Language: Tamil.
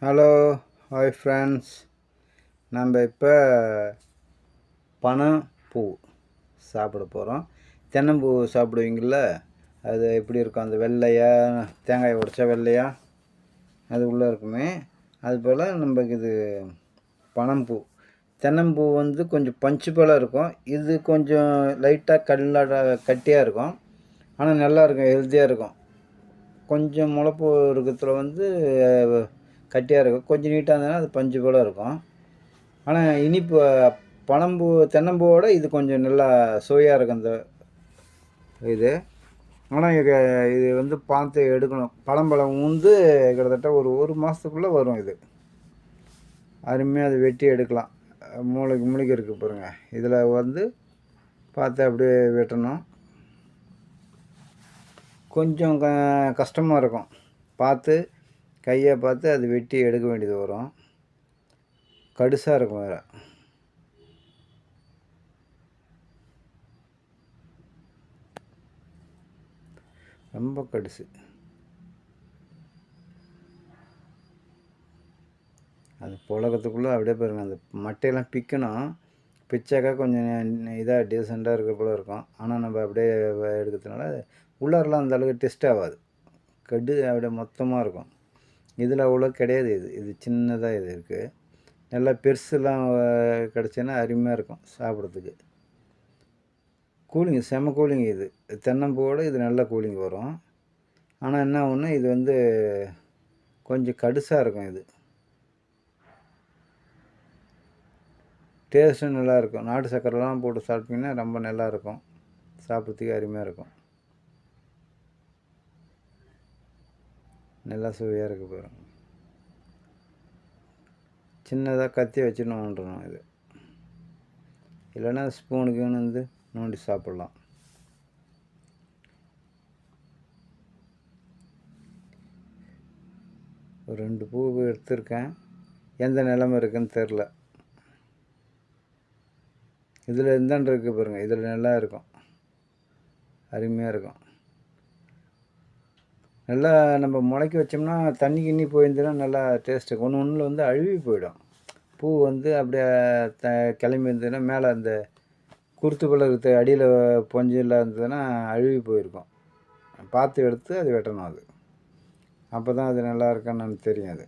Hello, hi friends. நம்ம இப்போ பனம்பூ சாப்பிட போகிறோம். தென்னம்பூ சாப்பிடுவீங்கள, அது எப்படி இருக்கும்? அந்த வெள்ளையாக தேங்காய் உடைச்சா வெள்ளையாக அது உள்ளே இருக்குமே, அதுபோல் நமக்கு இது பனம்பூ. தென்னம்பூ வந்து கொஞ்சம் பஞ்சு போல் இருக்கும். இது கொஞ்சம் லைட்டாக கட்டியாக இருக்கும். ஆனால் நல்லாயிருக்கும், ஹெல்த்தியாக இருக்கும். கொஞ்சம் முளைப்பு இருக்கிறதுல வந்து கட்டியாக இருக்கும். கொஞ்சம் நீட்டாக இருந்ததுன்னா அது பஞ்சு போல் இருக்கும். ஆனால் இனிப்பு பனம்பூ தென்னம்பூவோட இது கொஞ்சம் நல்லா சுவையாக இருக்கும் இந்த இது. ஆனால் இது வந்து பார்த்து எடுக்கணும். பழம் வந்து கிட்டத்தட்ட ஒரு மாதத்துக்குள்ளே வரும். இது அருமையாக அது வெட்டி எடுக்கலாம். மூளைக்கு இருக்குது பாருங்கள். இதில் வந்து பார்த்து அப்படியே வெட்டணும். கொஞ்சம் கஷ்டமாக இருக்கும். பார்த்து கையை பார்த்து அது வெட்டி எடுக்க வேண்டியது வரும். கடுசாக இருக்கும் வேறு. ரொம்ப கடுசு. அது புழக்கத்துக்குள்ளே அப்படியே பாருங்கள். அந்த மட்டையெல்லாம் பிக்கணும். பிச்சாக்கா கொஞ்சம் இதாக டீசெண்டாக இருக்கிற போல இருக்கும். ஆனால் நம்ம அப்படியே எடுக்கிறதுனால உள்ளாரெலாம் அந்த அளவுக்கு டெஸ்ட் ஆகாது. கடு அப்படியே மொத்தமாக இருக்கும். இதில் அவ்வளோ கிடையாது. இது சின்னதாக இது இருக்குது. நல்லா பெருசுலாம் கிடச்சின்னா அருமையாக இருக்கும் சாப்பிட்றதுக்கு. கூலிங்கு, செம கூலிங். இது தென்னம்பூவோட இது நல்ல கூலிங் வரும். ஆனால் என்ன ஒன்று, இது வந்து கொஞ்சம் கடுசாக இருக்கும். இது டேஸ்ட்டும் நல்லாயிருக்கும். நாட்டு சர்க்கரைலாம் போட்டு சாப்பிட்டிங்கன்னா ரொம்ப நல்லாயிருக்கும். சாப்பிட்றதுக்கு அருமையாக இருக்கும். நல்லா சுவையாக இருக்குது பாருங்கள். சின்னதாக கத்தி வச்சு நோண்டணும். இது இல்லைன்னா ஸ்பூனுக்கு வந்து நோண்டி சாப்பிட்லாம். ஒரு 2 பூ எடுத்திருக்கேன். எந்த நிலமை இருக்குதுன்னு தெரில. இதில் இருந்தான் இருக்குது பாருங்கள். இதில் நல்லா இருக்கும், அருமையாக இருக்கும். நல்லா நம்ம முளைக்க வச்சோம்னா தண்ணி கிண்ணி போயிருந்துன்னா நல்லா டேஸ்ட்டு. ஒன்றில் வந்து அழுவி போயிடும். பூ வந்து அப்படியே கிளம்பி இருந்ததுன்னா மேலே அந்த குருத்து போல் இருக்கிறது அடியில் பொஞ்சில் இருந்ததுன்னா அழுவி போயிருக்கும். பார்த்து எடுத்து அது வெட்டணும். அது அப்போ தான் அது நல்லா இருக்கான்னு தெரியும். அது